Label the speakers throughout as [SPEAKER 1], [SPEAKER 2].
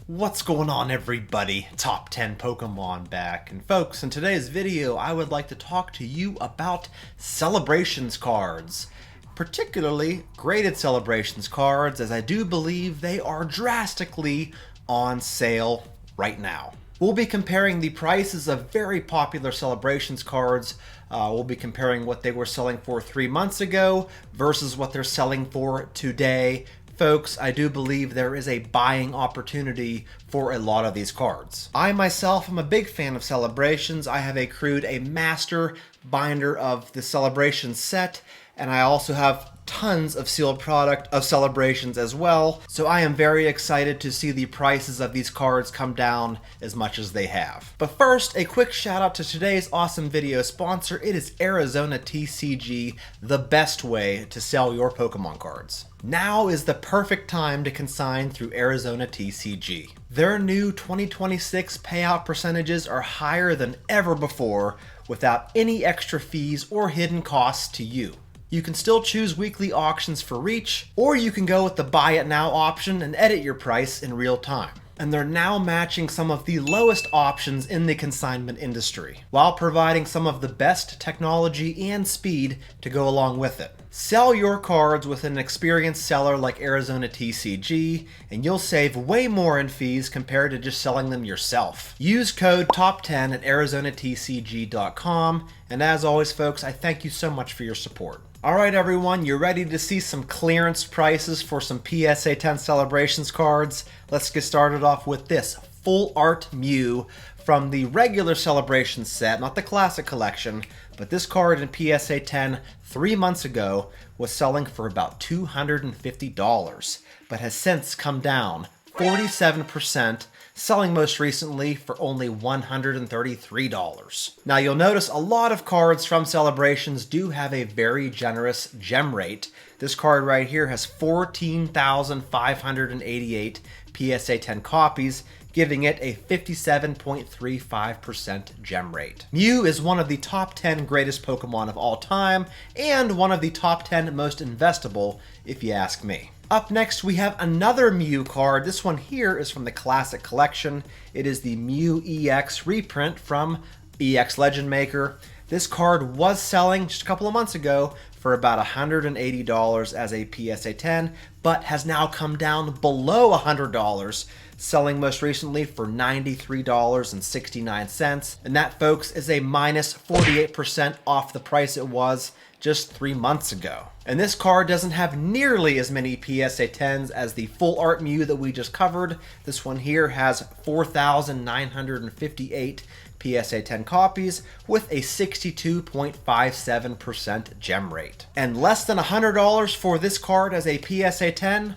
[SPEAKER 1] What's going on, everybody? Top 10 Pokemon back. And folks, in today's video, I would like to talk to you about Celebrations cards. Particularly graded Celebrations cards, as I do believe they are drastically on sale right now. We'll be comparing the prices of very popular Celebrations cards. We'll be comparing what they were selling for 3 months ago versus what they're selling for today. Folks, I do believe there is a buying opportunity for a lot of these cards. I myself am a big fan of Celebrations. I have accrued a master binder of the Celebrations set, and I also have tons of sealed product of Celebrations as well, so I am very excited to see the prices of these cards come down as much as they have. But first, a quick shout out to today's awesome video sponsor. It is Arizona TCG, the best way to sell your Pokemon cards. Now is the perfect time to consign through Arizona TCG. Their new 2026 payout percentages are higher than ever before without any extra fees or hidden costs to you. You can still choose weekly auctions for reach, or you can go with the buy it now option and edit your price in real time. And they're now matching some of the lowest options in the consignment industry, while providing some of the best technology and speed to go along with it. Sell your cards with an experienced seller like Arizona TCG, and you'll save way more in fees compared to just selling them yourself. Use code TOP10 at arizonatcg.com, and as always folks, I thank you so much for your support. Alright everyone, you're ready to see some clearance prices for some PSA 10 Celebrations cards? Let's get started off with this full art Mew from the regular Celebrations set, not the classic collection, but this card in PSA 10 3 months ago was selling for about $250, but has since come down 47%, selling most recently for only $133. Now you'll notice a lot of cards from Celebrations do have a very generous gem rate. This card right here has 14,588 PSA 10 copies, giving it a 57.35% gem rate. Mew is one of the top 10 greatest Pokemon of all time, and one of the top 10 most investable, if you ask me. Up next, we have another Mew card. This one here is from the Classic Collection. It is the Mew EX reprint from EX Legend Maker. This card was selling just a couple of months ago for about $180 as a PSA 10, but has now come down below $100, selling most recently for $93.69. And that, folks, is a minus 48% off the price it was just 3 months ago. And this card doesn't have nearly as many PSA 10s as the full art Mew that we just covered. This one here has 4,958 PSA 10 copies with a 62.57% gem rate. And less than $100 for this card as a PSA 10?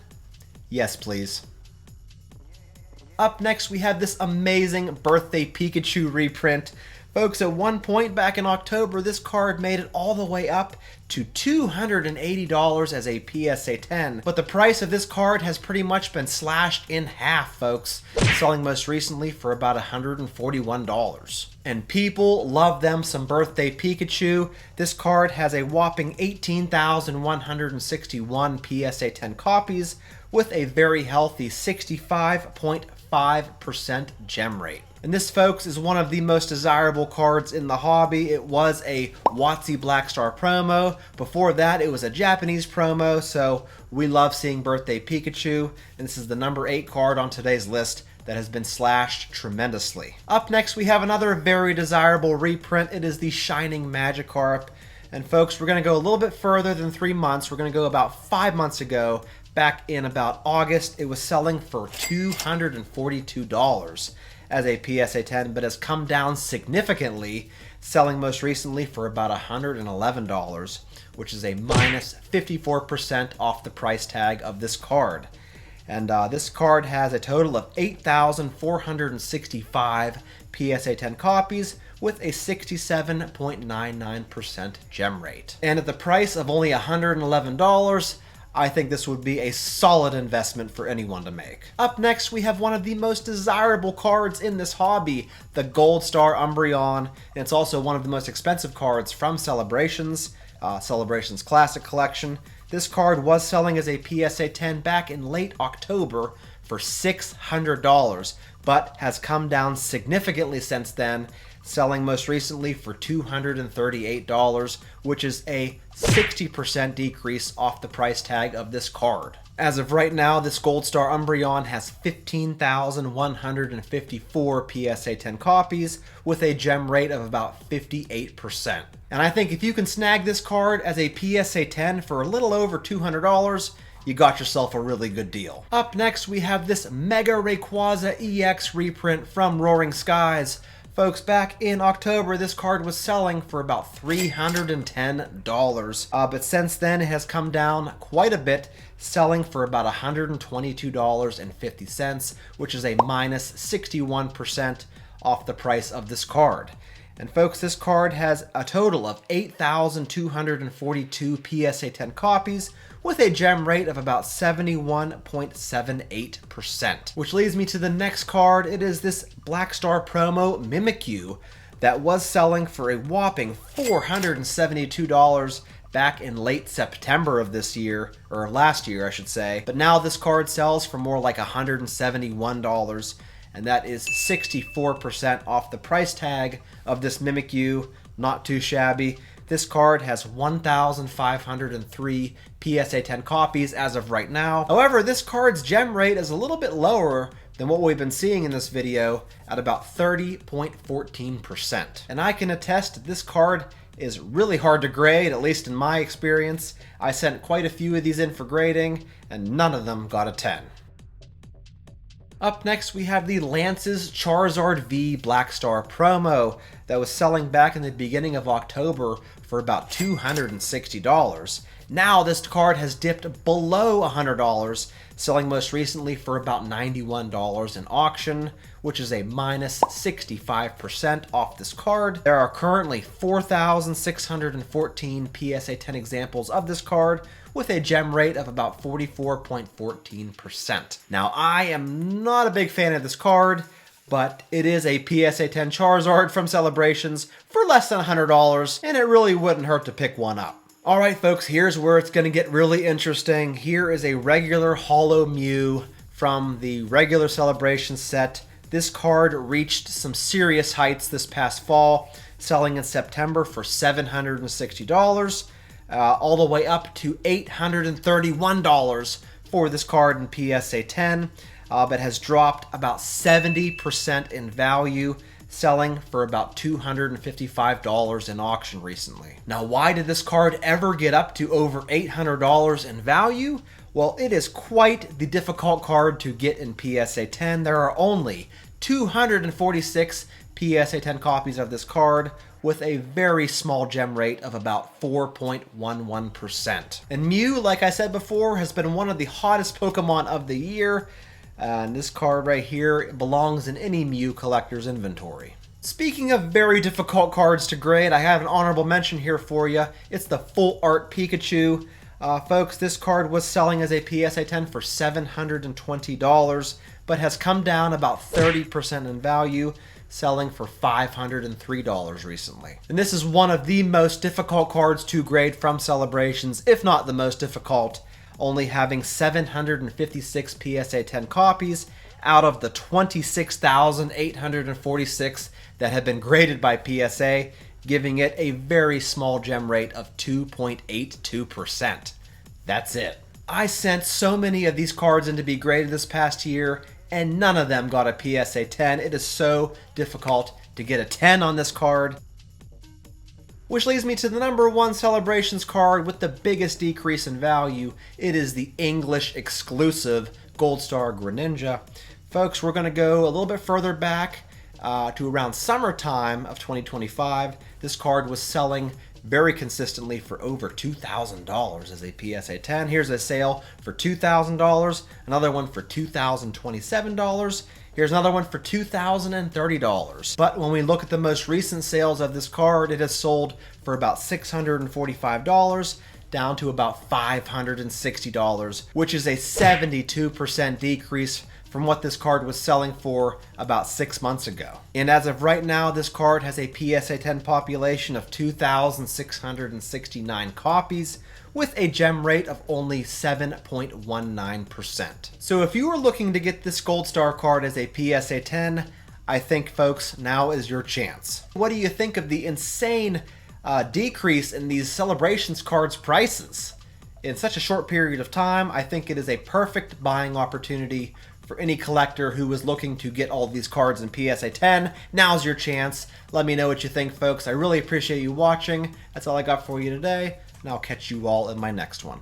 [SPEAKER 1] Yes, please. Up next, we have this amazing Birthday Pikachu reprint. Folks, at one point back in October, this card made it all the way up to $280 as a PSA 10. But the price of this card has pretty much been slashed in half, folks, selling most recently for about $141. And people love them some Birthday Pikachu. This card has a whopping 18,161 PSA 10 copies with a very healthy 65.5% gem rate. And this, folks, is one of the most desirable cards in the hobby. It was a WotC Blackstar promo. Before that, it was a Japanese promo, so we love seeing Birthday Pikachu. And this is the number 8 card on today's list that has been slashed tremendously. Up next, we have another very desirable reprint. It is the Shining Magikarp. And folks, we're going to go a little bit further than 3 months. We're going to go about 5 months ago. Back in about August, it was selling for $242 as a PSA 10, but has come down significantly, selling most recently for about $111, which is a minus 54% off the price tag of this card. And this card has a total of 8,465 PSA 10 copies with a 67.99% gem rate. And at the price of only $111, I think this would be a solid investment for anyone to make. Up next, we have one of the most desirable cards in this hobby, the Gold Star Umbreon, and it's also one of the most expensive cards from Celebrations, Celebrations Classic Collection. This card was selling as a PSA 10 back in late October for $600, but has come down significantly since then, selling most recently for $238, which is a 60% decrease off the price tag of this card. As of right now, this Gold Star Umbreon has 15,154 PSA 10 copies with a gem rate of about 58%. And I think if you can snag this card as a PSA 10 for a little over $200, you got yourself a really good deal. Up next, we have this Mega Rayquaza EX reprint from Roaring Skies. Folks, back in October, this card was selling for about $310, but since then it has come down quite a bit, selling for about $122.50, which is a minus 61% off the price of this card. And folks, this card has a total of 8,242 PSA 10 copies with a gem rate of about 71.78%. Which leads me to the next card. It is this Black Star promo Mimikyu that was selling for a whopping $472 back in late September of this year, or last year I should say. But now this card sells for more like $171, and that is 64% off the price tag of this Mimikyu. Not too shabby. This card has 1,503 PSA 10 copies as of right now. However, this card's gem rate is a little bit lower than what we've been seeing in this video at about 30.14%. And I can attest that this card is really hard to grade, at least in my experience. I sent quite a few of these in for grading, and none of them got a 10. Up next, we have the Lance's Charizard V Black Star promo that was selling back in the beginning of October for about $260. Now this card has dipped below $100, selling most recently for about $91 in auction, which is a minus 65% off this card. There are currently 4,614 PSA 10 examples of this card, with a gem rate of about 44.14%. Now, I am not a big fan of this card, but it is a PSA 10 Charizard from Celebrations for less than $100, and it really wouldn't hurt to pick one up. Alright folks, here's where it's going to get really interesting. Here is a regular Holo Mew from the regular Celebrations set. This card reached some serious heights this past fall, selling in September for $760. All the way up to $831 for this card in PSA 10, but has dropped about 70% in value, selling for about $255 in auction recently. Now, why did this card ever get up to over $800 in value? Well, it is quite the difficult card to get in PSA 10. There are only 246 PSA 10 copies of this card, with a very small gem rate of about 4.11%. And Mew, like I said before, has been one of the hottest Pokemon of the year, and this card right here belongs in any Mew collector's inventory. Speaking of very difficult cards to grade, I have an honorable mention here for you. It's the Full Art Pikachu. Folks, this card was selling as a PSA 10 for $720, but has come down about 30% in value, selling for $503 recently. And this is one of the most difficult cards to grade from Celebrations, if not the most difficult, only having 756 PSA 10 copies out of the 26,846 that have been graded by PSA, giving it a very small gem rate of 2.82%. That's it. I sent so many of these cards in to be graded this past year, and none of them got a PSA 10. It is so difficult to get a 10 on this card. Which leads me to the number one Celebrations card with the biggest decrease in value. It is the English exclusive Gold Star Greninja. Folks, we're going to go a little bit further back to around summertime of 2025. This card was selling very consistently for over $2,000 as a PSA 10. Here's a sale for $2,000, another one for $2,027. Here's another one for $2,030. But when we look at the most recent sales of this card, it has sold for about $645, down to about $560, which is a 72% decrease from what this card was selling for about 6 months ago. And as of right now, this card has a PSA 10 population of 2,669 copies, with a gem rate of only 7.19%. So if you are looking to get this Gold Star card as a PSA 10, I think, folks, now is your chance. What do you think of the insane decrease in these Celebrations cards prices? In such a short period of time, I think it is a perfect buying opportunity for any collector who is looking to get all these cards in PSA 10. Now's your chance. Let me know what you think, folks. I really appreciate you watching. That's all I got for you today, and I'll catch you all in my next one.